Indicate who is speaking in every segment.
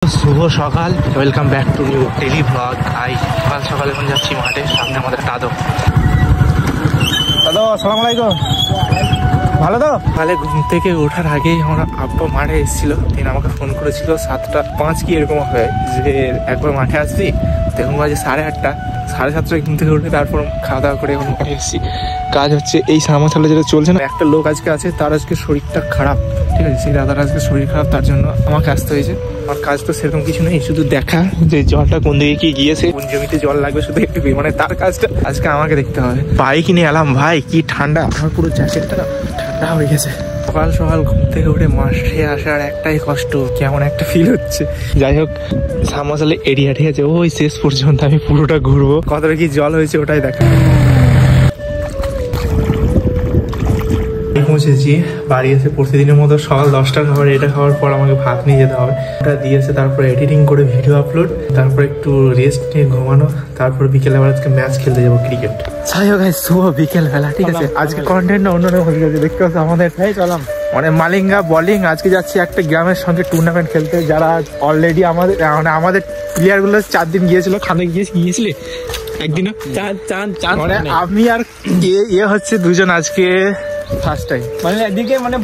Speaker 1: শুভ সকাল, welcome back to new daily blog. সকাল সকাল এখন যাচ্ছি মাঠে, সামনে আমাদের দাদু। আসসালামু আলাইকুম। ভালো তো? সকালে ঘুম থেকে ওঠার আগেই আমার আব্বা মাঠে এসেছিল, তিনি আমাকে ফোন করেছিল 7:05 কি এরকম হয় যে একবার মাঠে আসছি। এখন বাজে 8:30, 7:30 ঘুম থেকে উঠে তারপর খাওয়া দাওয়া করে এখন মাঠে এসেছি। কাজ হচ্ছে এই সামাথালে যেটা চলছে না, একটা লোক আজকে আছে, তার আজকে শরীরটা খারাপ, ঠিক আছে? সেই দাদার আজকে শরীর খারাপ, তার জন্য আমাকে আসতে হয়েছে। আমার কাজ তো সেরকম কিছু নেই, শুধু দেখা যে জলটা কোন দিকে কি গিয়েছে, কোন জমিতে জল লাগবে, শুধু একটু মানে তার কাজটা আজকে আমাকে দেখতে হবে। বাইক নিয়ে এলাম ভাই, কি ঠান্ডা, আমার পুরো জ্যাকেটটা ঠান্ডা হয়ে গেছে। সকাল সকাল ঘুম থেকে উঠে মাঠে আসার একটাই কষ্ট, কেমন একটা ফিল হচ্ছে। যাই হোক, সামাসালে এরিয়া, ঠিক আছে, ওই শেষ পর্যন্ত আমি পুরোটা ঘুরবো, কতটা কি জল হয়েছে ওটাই দেখা। পৌঁছেছি বাড়ি এসে, প্রতিদিনের মতো সকাল 10টার খাবার, এটা খাওয়ার পর আমাকে ভাত নিয়ে যেতে হবে। ওটা দিয়েছে, তারপর এডিটিং করে ভিডিও আপলোড, তারপর একটু রেস্ট নিয়ে ঘুমানো, তারপর বিকেলে আবার আজকে ম্যাচ খেলতে যাবো ক্রিকেট। যাই হোক শুভ বিকেল বেলা, ঠিক আছে? আজকে কন্টেন্ট অন্যরকম হয়ে গেছে, দেখতে পাচ্ছি আমাদের চলাম মানে মালিঙ্গা বোলিং। আজকে যাচ্ছি একটা গ্রামের সঙ্গে টুর্নামেন্ট খেলতে, যারা অলরেডি আমাদের প্লেয়ার গুলো 4 দিন গিয়েছিল। খানে গিয়েছিলে একদিন, মানে আমি আর ইয়ে হচ্ছে দুজন আজকে ফার্স্ট টাইম, মানে একদিকে মানে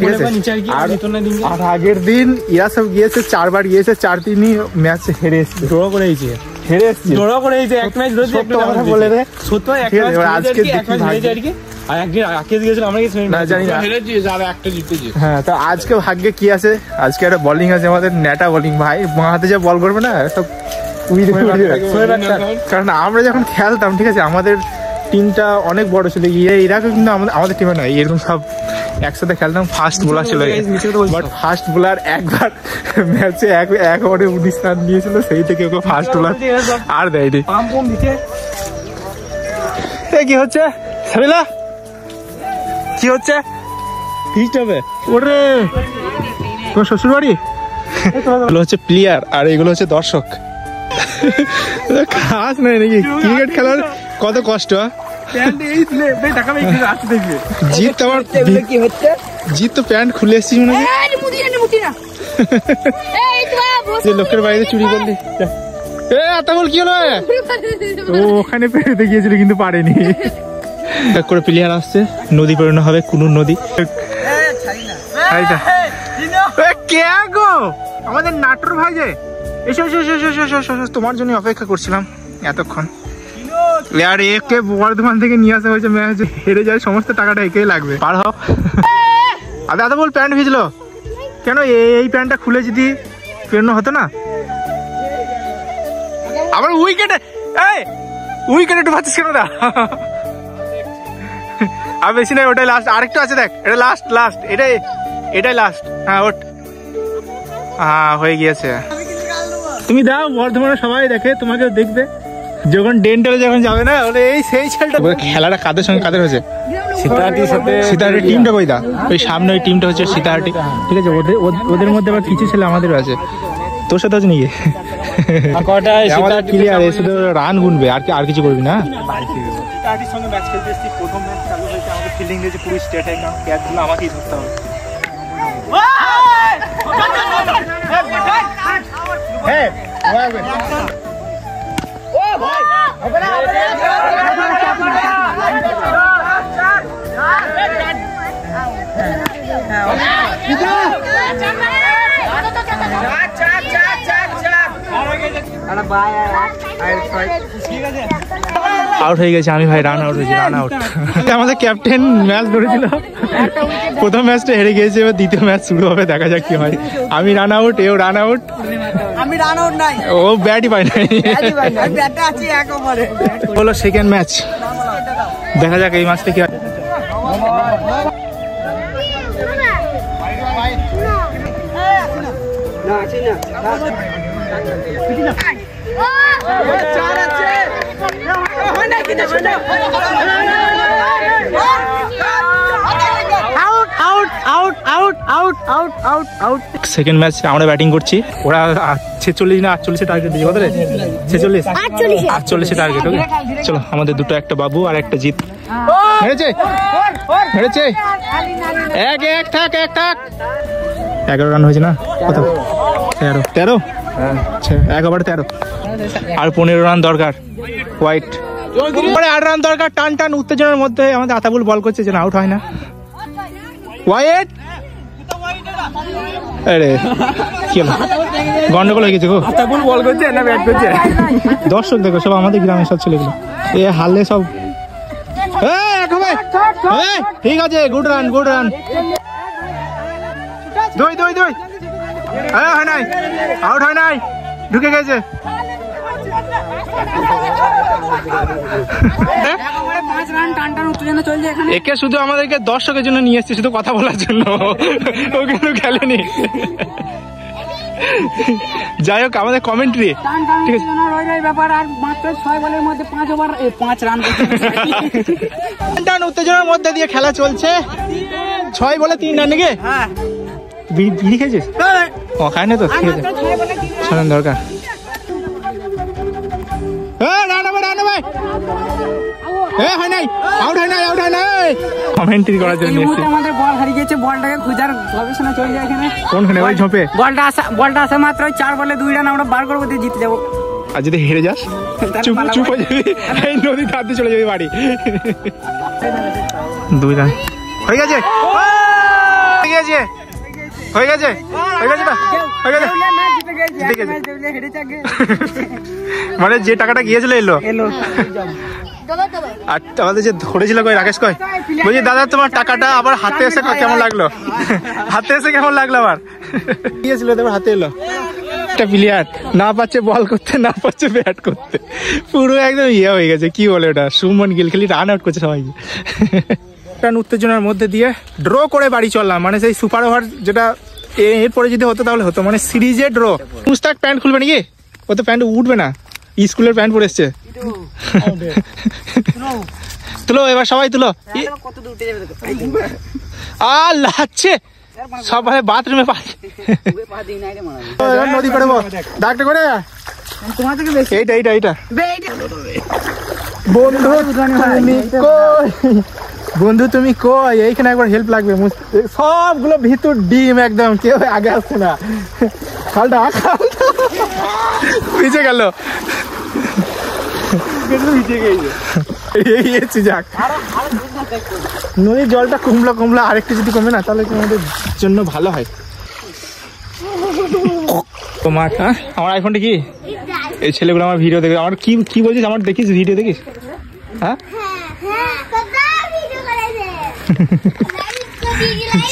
Speaker 1: আর আগের দিন ইয়া সব গিয়েছে, 4 বার গিয়েছে, 4 দিনই ম্যাচ হেরে এসছে, ড্র করে এসেছে, এক ম্যাচ বলে রে সত্য, আজকে আর একদিন আকিজ গিয়েছিল, আমরা কি জানি না, একটা জিতেছি। হ্যাঁ, তো আজকে ভাগ্যে কি আছে, আজকে একটা বোলিং আছে আমাদের, নেটা বোলিং ভাই, বাঁ হাতে যা বল করবে না সব, কারণ আমরা যখন খেলতাম, ঠিক আছে, আমাদের টিমটা অনেক বড় ছিল, এরা কিন্তু আমাদের টিমে নয়, এরকম সব একসাথে খেলতাম। ফার্স্ট বোলার ছিল, বাট ফার্স্ট বোলার একবার ম্যাচে এক ওভারে 19 রান দিয়েছিল, সেই থেকে ওকে ফার্স্ট বোলার আর দেয়নি। কি হচ্ছে সাবিলা, কি হচ্ছে? ফিস্ট হবে ওরে, তোমার শ্বশুর বাড়ি? এগুলো হচ্ছে প্লেয়ার আর এগুলো হচ্ছে দর্শক। খাস নাই নাকি? ক্রিকেট খেলার কত কষ্ট। জিত আমার জিত তো প্যান্ট খুলে এসেছি মনে হয়, লোকের বাড়িতে চুরি করলি। বল কি হলো, ওখানে পেরোতে গিয়েছিল কিন্তু পারেনি। করে প্লেয়ার আসছে, নদী পেরোনো হবে, কুনুর নদী। আমাদের নাটোর ভাই যে, এসো তোমার জন্য অপেক্ষা করছিলাম এতক্ষণ। আর একে বর্ধমান থেকে নিয়ে আসা হয়েছে, ম্যাচ হেরে যায়, সমস্ত টাকাটা একেই লাগবে। পার হও। দাদা বল প্যান্ট ভিজলো কেন? এই প্যান্টটা খুলে যদি পেরোনো হতো না। আবার উইকেটে ডুবাচ্ছিস কেন দা? আর বেশি নাই, ওটাই লাস্ট, আরেকটু আছে দেখ, এটা লাস্ট এটাই লাস্ট। হ্যাঁ ওট, হ্যাঁ হয়ে গিয়েছে। তুমি দাও, বর্ধমানে সবাই দেখে, তোমাকেও দেখবে যখন ডেন্টালে যখন যাবে না, বলে এই সেই ছেলেটা। খেলাটা কাদের সঙ্গে কাদের হয়েছে? সীতাহাটি টিমটা কই দা, ওই সামনে ওই টিমটা হচ্ছে সীতাহাটি, ঠিক আছে? ওদের মধ্যে আবার কিছু ছেলে আমাদেরও আছে, তোর সাথে আছে নাকি? ক্লিয়ার, শুধু রান গুনবে, আর কিছু করবি না। সীতাহাটির সঙ্গে ম্যাচ খেলতে এসেছি, প্রথম ম্যাচ চালু হয়েছে, আমাকে ফিল্ডিং দিয়েছে পুরো স্টেটে, ক্যাচগুলো আমাকেই ধরতে হবে। আউট হয়ে গেছে আমি ভাই, রান আউট হয়েছে, রান আউট। আমাদের ক্যাপ্টেন ম্যাচ ধরেছিল, প্রথম ম্যাচটা হেরে গিয়েছে, এবার দ্বিতীয় ম্যাচ শুরু হবে, দেখা যাক কি হয়। আমি রান আউট, এও রান আউট। আমি রান আউট নাই, ও ব্যাটই পাই নাই, বলো সেকেন্ড ম্যাচ, দেখা যাক এই ম্যাচটা কি হয়। সেকেন্ড ম্যাচ আমরা ব্যাটিং করছি, ওরা 46 না 48 টার্গেট দিয়েছে, কত রে? 46 টার্গেট। ওকে চলো, আমাদের দুটো, একটা বাবু আর একটা জিত। মেরেছে 1 থাক 11 রান হয়েছে না, কত? 13 আচ্ছা 1 ওভারে 13 আর 15 রান দরকার। হোয়াইট 8 রান দরকার। টান টান উত্তেজনার মধ্যে আমাদের আতাবুল বল করছে, যেন আউট হয় না। হোয়াইট আরে কি হলো, গন্ডগোল হয়ে গেছে গো। আতাবুল বল করছে না ব্যাট করছে? দর্শক দেখো সব আমাদের গ্রামের সব ছেলেগুলো, এ হারলে সব। ঠিক আছে, গুড রান গুড রান। 2 হয় নাই, আউট হয় নাই, ঢুকে গেছে। একে শুধু আমাদেরকে দর্শকের জন্য নিয়ে এসছে, শুধু কথা বলার জন্য, ও কিন্তু খেলেনি। যাই হোক, আমাদের কমেন্ট্রি ঠিক আছে। ব্যাপার আর মাত্র 6 বলের মধ্যে 5 ওভার 5 রান। টান উত্তেজনার মধ্যে দিয়ে খেলা চলছে। 6 বলে 3 রান নাকি? হ্যাঁ। বিড়ি খেয়েছিস? ও খায় না তো, ঠিক আছে 6 রান দরকার। কমেন্ট্রি করার জন্য আমাদের বল হারিয়ে গেছে, বলটাকে খোঁজার গবেষণা চলছে এখানে। কোনখানে? ওই ঝোপে। বলটা আসা মাত্র 4 বলে 2 রান আমরা বার করবো, দিয়ে জিতে যাবো। আর যদি হেরে যাস চুপ চুপ হয়ে যাবি, এই নদীর ধার দিয়ে চলে যাবি বাড়ি। 2 রান হয়ে গেছে, হয়ে গেছে, হয়ে গেছে, হয়ে গেছে না, হয়ে গেছে, জিতে গেছে। মানে যে টাকাটা গিয়েছিল এলো। আর আমাদের যে ধরেছিল কই রাকেশ কই, বলছি দাদা তোমার টাকাটা আবার হাতে এসে কেমন লাগলো? হাতে এসে কেমন লাগলো? আবার গিয়েছিল তোমার হাতে এলো। একটা প্লেয়ার না পাচ্ছে বল করতে, না পাচ্ছে ব্যাট করতে, পুরো একদম ইয়ে হয়ে গেছে। কি বলে ওটা, শুভমন গিল খালি রান আউট করছে সবাইকে। টান উত্তেজনার মধ্যে দিয়ে ড্র করে বাড়ি চললাম। মানে সেই সুপার ওভার যেটা এরপরে যদি হতো তাহলে হতো, মানে সিরিজে ড্র। মুস্তাক প্যান্ট খুলবে নাকি? ও তো প্যান্ট উঠবে না, স্কুলের প্যান্ট পরে এসছে। তুলো এবার সবাই তুলো। আর লাচ্ছে সব বাথরুমে নদী করে ডাকটা করে এইটা এইটা এইটা। বন্ধু তুমি কই? এইখানে একবার হেল্প লাগবে। সবগুলো ভিতর ডিম একদম, কেউ আগে আসছে না। খালটা ভিজে গেল, নদীর জলটা কমলো আরেকটু যদি কমে না তাহলে আমাদের জন্য ভালো হয়। মাঠ, আমার আইফোনটা কি? এই ছেলেগুলো আমার ভিডিও দেখে, আমার কি কি বলছিস? আমার দেখিস ভিডিও দেখিস? হ্যাঁ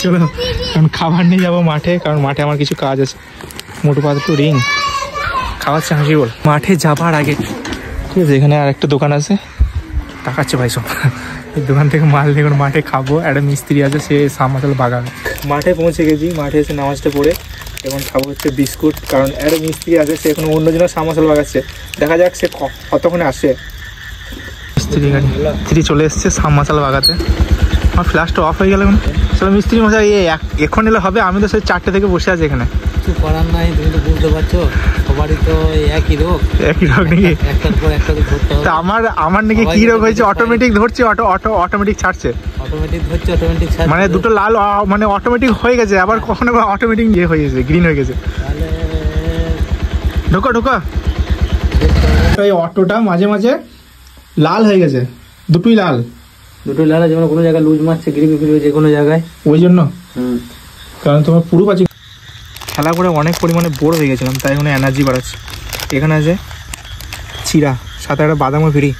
Speaker 1: চলো এখন খাবার নিয়ে যাবো মাঠে, কারণ মাঠে আমার কিছু কাজ আছে। মোটু পাতলু রিং খাওয়াচ্ছে হাসি বল। মাঠে যাবার আগে ঠিক আছে, এখানে আর একটা দোকান আছে, টাকাচ্ছে ভাই সব। এই দোকান থেকে মাল নিয়ে মাঠে খাবো। একটা মিস্ত্রি আছে, সে সামাতাল বাগাবে। মাঠে পৌঁছে গেছি, মাঠে এসে নামাজটা পড়ে এখন খাবো হচ্ছে বিস্কুট, কারণ একটা মিস্ত্রি আছে, সে এখন অন্যজনের সামাতাল বাগাচ্ছে। দেখা যাক সে কতক্ষণে আসে। মিস্ত্রি চলে এসছে সামাতাল বাগাতে। আমার ফ্ল্যাশটা অফ হয়ে গেল। চলো মিস্ত্রি মশাই এখন এলে হবে? আমি তো সেই 4টে থেকে বসে আছি এখানে। কিছু করার নাই, তুমি তো বুঝতে পারছো সবারই তো একই রোগ। একই রোগ নাকি? একটার পর একটা ধরতে হবে। আমার নাকি কি রোগ হয়েছে? অটোমেটিক ধরছে, অটোমেটিক ছাড়ছে। অটোমেটিক ধরছে, অটোমেটিক ছাড়ছে, মানে দুটো লাল মানে অটোমেটিক হয়ে গেছে, আবার কখনো অটোমেটিক ইয়ে হয়ে গেছে, গ্রিন হয়ে গেছে। ঢোকা ঢোকা। এই অটোটা মাঝে মাঝে লাল হয়ে গেছে, দুটোই লাল আছে। মানে কোনো জায়গায় লুজ মারছে, গ্রিপি ফিরবে যে কোনো জায়গায়, ওই জন্য। কারণ তোমার পুরো পাচ্ছি খেলা করে অনেক পরিমাণে বোর হয়ে গেছিলাম, তাই এখন এনার্জি বাড়াচ্ছে। এখানে আছে চিরা, সাথে একটা বাদামও ফ্রি।